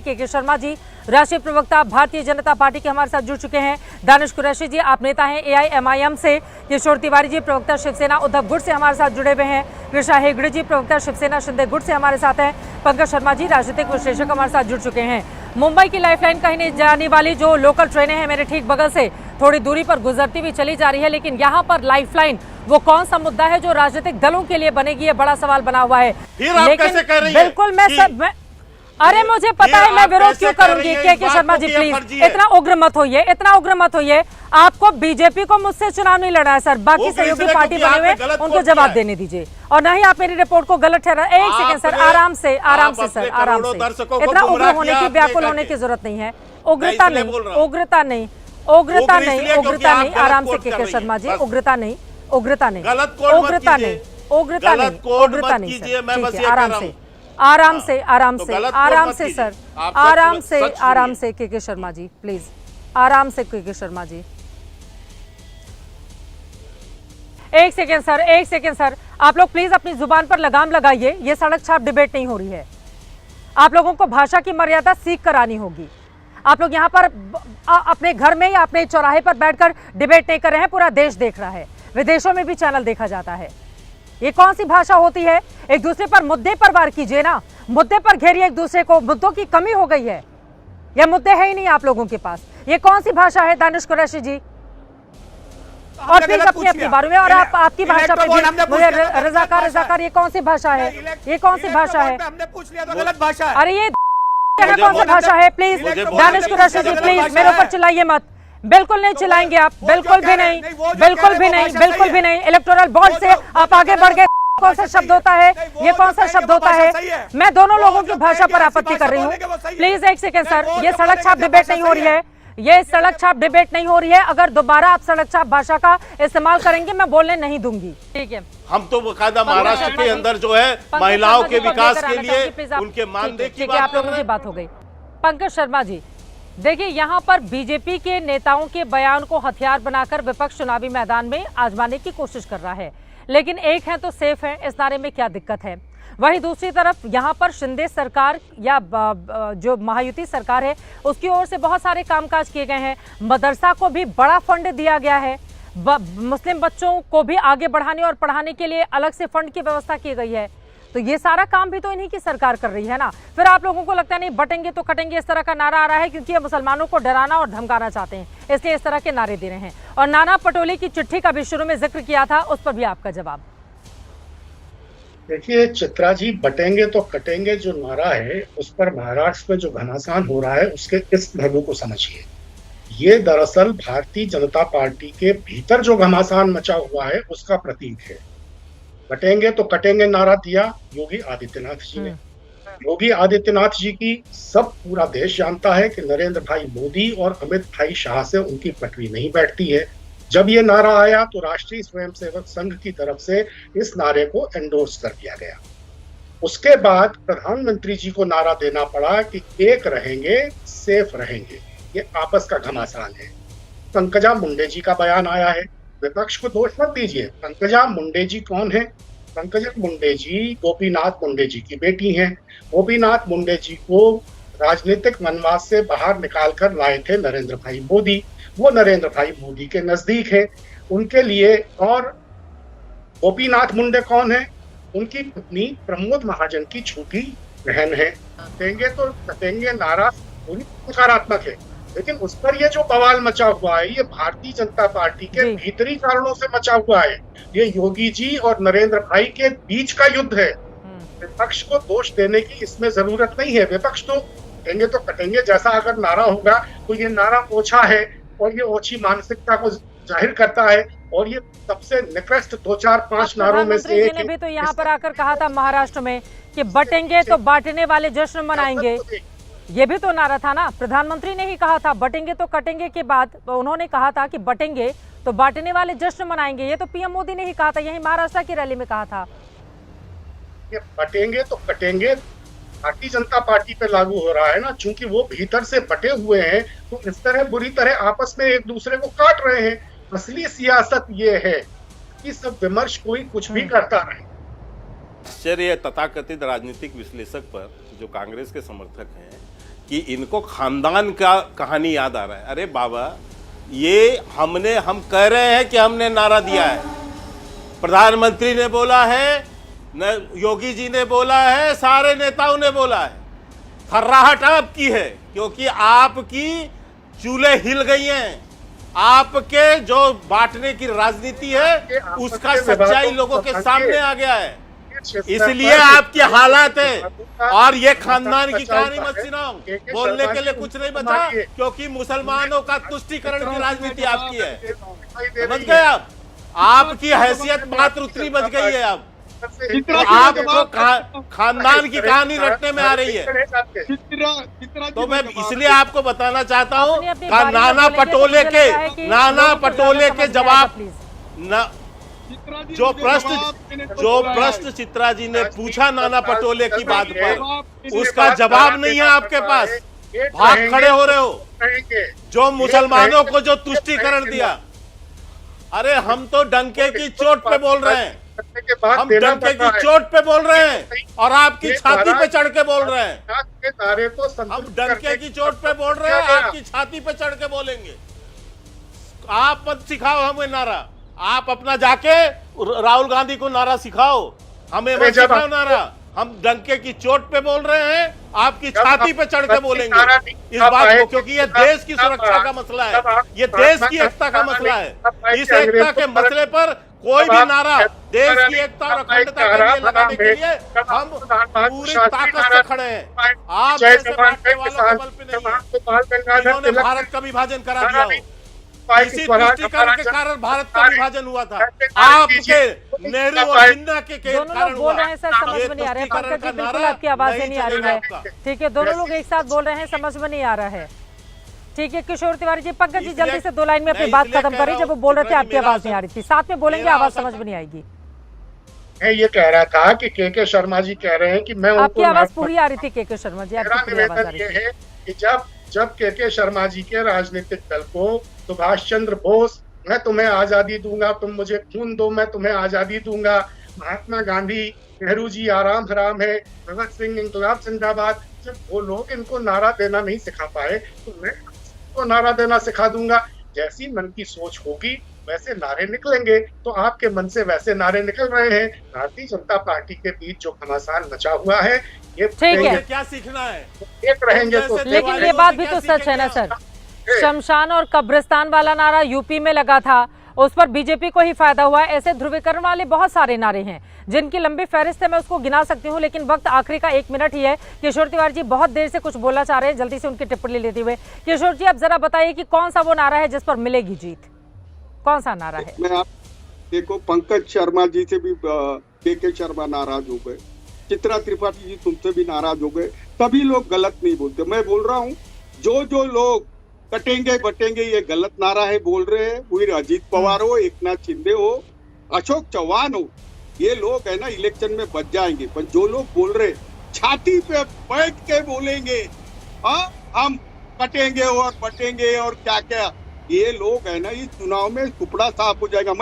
के शर्मा जी राष्ट्रीय प्रवक्ता भारतीय जनता पार्टी के हमारे साथ जुड़ चुके हैं। दानिश कुरैशी जी आप नेता हैं AIMIM से। किशोर तिवारी जी प्रवक्ता शिवसेना उद्धव गुट से हमारे साथ जुड़े हुए हैं। कृष्णा हेगड़े जी प्रवक्ता शिवसेना शिंदे गुट से हमारे साथ हैं। पंकज शर्मा जी राजनीतिक विश्लेषक हमारे साथ जुड़ चुके हैं। मुंबई की लाइफलाइन कहीं नहीं जाने वाली, जो लोकल ट्रेनें हैं मेरे ठीक बगल से थोड़ी दूरी पर गुजरती हुई चली जा रही है, लेकिन यहाँ पर लाइफलाइन वो कौन सा मुद्दा है जो राजनीतिक दलों के लिए बनेगी, ये बड़ा सवाल बना हुआ है। लेकिन बिल्कुल मैं अरे मुझे पता है मैं विरोध क्यों करूंगी। के शर्मा जी प्लीज इतना उग्र मत होइए, इतना उग्र मत होइए। आपको बीजेपी को मुझसे चुनाव नहीं लड़ना है सर, बाकी सहयोगी पार्टी बने हुए उनको जवाब देने दीजिए, और न ही आप मेरी रिपोर्ट को गलत ठहरा। एक सेकंड सर, आराम से सर, आराम से। इतना उग्र होने की, व्याकुल होने की जरूरत नहीं है। उग्रता नहीं, उग्रता नहीं, उग्रता नहीं, उग्रता नहीं। आराम से के शर्मा जी, उग्रता नहीं, उग्रता नहीं, उग्रता नहीं, उग्रता नहीं, उग्रता नहीं सर। आराम से, आराम से, आराम से, आराम से सर, आराम से, आराम से के शर्मा जी प्लीज, आराम से के शर्मा जी। एक सेकेंड सर, एक सेकेंड सर, आप लोग प्लीज अपनी जुबान पर लगाम लगाइए। ये सड़क छाप डिबेट नहीं हो रही है। आप लोगों को भाषा की मर्यादा सीख कर आनी होगी। आप लोग यहाँ पर अपने घर में या अपने चौराहे पर बैठकर डिबेट नहीं कर रहे हैं, पूरा देश देख रहा है, विदेशों में भी चैनल देखा जाता है। ये कौन सी भाषा होती है? एक दूसरे पर मुद्दे पर वार कीजिए ना, मुद्दे पर घेरिए एक दूसरे को। मुद्दों की कमी हो गई है, ये मुद्दे है ही नहीं आप लोगों के पास। ये कौन सी भाषा है दानिश कुरैशी जी? और प्लीज अपनी अपनी बारे में, और आप आपकी भाषा पे भी मुझे रजाकार, ये कौन सी भाषा है? ये कौन सी भाषा है? हमने पूछ लिया तो गलत भाषा है। अरे ये कौन सी भाषा है? प्लीज दानिश कुरैशी जी प्लीज मेरे ऊपर चिल्लाइए मत। बिल्कुल नहीं चिल्लाएंगे आप, बिल्कुल भी नहीं, बिल्कुल भी नहीं, बिल्कुल भी नहीं। इलेक्टोरल बॉन्ड से आप आगे बढ़ गए। कौन सा शब्द होता है ये? कौन सा शब्द होता है? मैं दोनों लोगों की भाषा पर आपत्ति कर रही हूँ। प्लीज एक सेकेंड सर, ये सड़क छाप डिबेट नहीं हो रही है, ये सड़क छाप डिबेट नहीं हो रही है। अगर दोबारा आप सड़क छाप भाषा का इस्तेमाल करेंगे मैं बोलने नहीं दूंगी, ठीक है? हम तो बकायदा महाराष्ट्र के अंदर जो है महिलाओं के विकास के लिए उनके मानदेय की बात, आप लोगों की बात हो गई। पंकज शर्मा जी देखिए, यहाँ पर बीजेपी के नेताओं के बयान को हथियार बनाकर विपक्ष चुनावी मैदान में आजमाने की कोशिश कर रहा है, लेकिन एक है तो सेफ है, इस नारे में क्या दिक्कत है? वहीं दूसरी तरफ यहाँ पर शिंदे सरकार या जो महायुति सरकार है उसकी ओर से बहुत सारे कामकाज किए गए हैं। मदरसा को भी बड़ा फंड दिया गया है, मुस्लिम बच्चों को भी आगे बढ़ाने और पढ़ाने के लिए अलग से फंड की व्यवस्था की गई है। तो ये सारा काम भी तो इन्हीं की सरकार कर रही है ना। फिर आप लोगों को लगता है नहीं बटेंगे तो कटेंगे, इस तरह का नारा आ रहा है क्योंकि ये मुसलमानों को डराना और धमकाना चाहते हैं, इसलिए इस तरह के नारे दे रहे हैं। और नाना पटोले की चिट्ठी का भी शुरू में जिक्र किया था, उस पर भी आपका जवाब। देखिए चित्रा जी, बटेंगे तो कटेंगे जो नारा है उस पर महाराष्ट्र में जो घमासान हो रहा है उसके इस पहलू को समझिए। ये दरअसल भारतीय जनता पार्टी के भीतर जो घमासान मचा हुआ है उसका प्रतीक है। बटेंगे तो कटेंगे नारा दिया योगी आदित्यनाथ जी ने। योगी आदित्यनाथ जी की सब पूरा देश जानता है कि नरेंद्र भाई मोदी और अमित भाई शाह से उनकी पटरी नहीं बैठती है। जब ये नारा आया तो राष्ट्रीय स्वयंसेवक संघ की तरफ से इस नारे को एंडोर्स कर दिया गया। उसके बाद प्रधानमंत्री जी को नारा देना पड़ा कि एक रहेंगे सेफ रहेंगे। ये आपस का घमासान है। पंकजा मुंडे जी का बयान आया है, विपक्ष को दोष मत दीजिए। पंकजा मुंडे जी कौन है? पंकजा मुंडे जी गोपीनाथ मुंडे जी की बेटी हैं। गोपीनाथ मुंडे जी को राजनीतिक वनवास से बाहर निकालकर लाए थे नरेंद्र भाई मोदी। वो नरेंद्र भाई मोदी के नजदीक है उनके लिए। और गोपीनाथ मुंडे कौन है? उनकी पत्नी प्रमोद महाजन की छोटी बहन है। कटेंगे तो कटेंगे नारा पूरी सकारात्मक है, लेकिन उस पर ये जो बवाल मचा हुआ है ये भारतीय जनता पार्टी के भीतरी कारणों से मचा हुआ है। ये योगी जी और नरेंद्र भाई के बीच का युद्ध है। विपक्ष को दोष देने की इसमें जरूरत नहीं है। विपक्ष तो कटेंगे तो कटेंगे जैसा अगर नारा होगा तो ये नारा ओछा है और ये ओछी मानसिकता को जाहिर करता है, और ये सबसे निकृष्ट 2, 4, 5 नारों में से एक। ने भी तो यहाँ पर आकर कहा था महाराष्ट्र में कि बटेंगे तो बांटने वाले जश्न मनाएंगे, ये भी तो नारा था ना। प्रधानमंत्री ने ही कहा था बटेंगे तो कटेंगे के बाद उन्होंने कहा था कि बटेंगे तो बांटने वाले जश्न मनाएंगे। ये तो पीएम मोदी ने ही कहा था, यही महाराष्ट्र की रैली में कहा था। ये बटेंगे तो कटेंगे भारतीय जनता पार्टी पे लागू हो रहा है ना, चूंकि वो भीतर से बटे हुए हैं तो इस तरह बुरी तरह आपस में एक दूसरे को काट रहे हैं। असली सियासत ये है कि सब विमर्श कोई कुछ भी करता रहे। आश्चर्य तथाकथित राजनीतिक विश्लेषक पर जो कांग्रेस के समर्थक हैं कि इनको खानदान का कहानी याद आ रहा है। अरे बाबा, ये हम कह रहे हैं कि हमने नारा दिया है, प्रधानमंत्री ने बोला है, योगी जी ने बोला है, सारे नेताओं ने बोला है। थर्राहट आपकी है क्योंकि आपकी चूल्हे हिल गई हैं। आपके जो बांटने की राजनीति है उसका सच्चाई लोगों के सामने आ गया है, इसलिए आपकी हालात है। और ये खानदान की कहानी मत सुनाओ, बोलने के लिए कुछ नहीं बचा क्योंकि मुसलमानों का तुष्टीकरण की राजनीति आपकी है। समझ गए आप? आपकी हैसियत मात्र उतनी बच गई है। अब आपको खानदान की कहानी रटने में आ रही है। तो मैं इसलिए आपको बताना चाहता हूँ, नाना पटोले के जवाब जो प्रश्न चित्रा जी ने पूछा नाना पटोले की बात पर, उसका जवाब नहीं है आपके पास। भाग खड़े हो रहे हो। जो मुसलमानों को जो तुष्टीकरण दिया, अरे हम तो डंके की चोट पे बोल रहे हैं, हम डंके की चोट पे बोल रहे हैं और आपकी छाती पे चढ़ के बोल रहे हैं। हम डंके की चोट पे बोल रहे हैं, आपकी छाती पे चढ़ के बोलेंगे। आप मत सिखाओ हमें नारा, आप अपना जाके राहुल गांधी को नारा सिखाओ, हमें मत सिखाओ नारा। हम डंके की चोट पे बोल रहे हैं, आपकी छाती पे चढ़ के बोलेंगे इस बात को, क्योंकि ये देश की सुरक्षा का मसला है, ये देश की एकता का मसला है। इस एकता के मसले पर कोई भी नारा देश की एकता और अखंडता के लिए लगाने के लिए हम पूरी ताकत से खड़े हैं। आप जैसे बांटने वालों के बल पे नहीं, इन्होंने भारत का विभाजन करा दिया हो। इसी तुष्टीकरण के कारण भारत का विभाजन हुआ था, आपके नेहरू और जिन्ना के कारण बोल रहे हैं सर, समझ में नहीं आ रहा है। पंकज जी, बिल्कुल आपकी आवाज नहीं आ रही है। ठीक है, दोनों लोग एक साथ बोल रहे हैं, समझ में नहीं आ रहा है। ठीक है, किशोर तिवारी जी, पंकज जी जल्दी से 2 लाइन में अपनी बात खत्म करिए। जब वो बोल रहे थे आपकी आवाज नहीं आ रही थी, साथ में बोलेंगे, आवाज समझ में नहीं आएगी। मैं ये कह रहा था कि के शर्मा जी कह रहे हैं कि मैं आपकी आवाज पूरी आ रही थी। के शर्मा जी, आपकी पूरी आवाज आ रही थी। है कि जब के शर्मा जी के राजनीतिक दल को सुभाष चंद्र बोस, मैं तुम्हें आजादी दूंगा, तुम मुझे खून दो, मैं तुम्हें आजादी दूंगा, महात्मा गांधी, नेहरू जी आराम हराम है, भगत सिंह इंकलाब जिंदाबाद, जब वो लोग इनको नारा देना नहीं सिखा पाए तो मैं तो नारा देना सिखा दूंगा। जैसी मन की सोच होगी वैसे नारे निकलेंगे। तो आपके मन से वैसे नारे निकल रहे हैं। भारतीय जनता पार्टी के बीच जो घमासान मचा हुआ है, ये क्या सीखना है, एक रहेंगे तो। लेकिन ये बात भी तो सच है ना सर, शमशान और कब्रिस्तान वाला नारा यूपी में लगा था, उस पर बीजेपी को ही फायदा हुआ। ऐसे ध्रुवीकरण वाले बहुत सारे नारे हैं जिनकी लंबी फहरिस्त है, मैं उसको गिना सकती हूँ, लेकिन वक्त आखिरी का 1 मिनट ही है। किशोर तिवारी जी बहुत देर से कुछ बोलना चाह रहे हैं, जल्दी से उनकी टिप्पणी लेते हुए। किशोर जी, आप जरा बताइए कि कौन सा वो नारा है जिस पर मिलेगी जीत, कौन सा नारा है? मैं आप देखो, पंकज शर्मा जी से भी के शर्मा नाराज हो गए, चित्रा त्रिपाठी जी तुमसे भी नाराज हो गए। सभी लोग गलत नहीं बोलते। मैं बोल रहा हूँ, जो लोग कटेंगे बटेंगे ये गलत नारा है बोल रहे हैं, फिर अजीत पवार हो, एकनाथ शिंदे हो, अशोक चौहान हो, ये लोग है ना इलेक्शन में बच जाएंगे। पर जो लोग बोल रहे छाती पे बैठ के बोलेंगे, हाँ हम कटेंगे और बटेंगे और क्या क्या, ये लोग है ना इस चुनाव में टुकड़ा साफ हो जाएगा।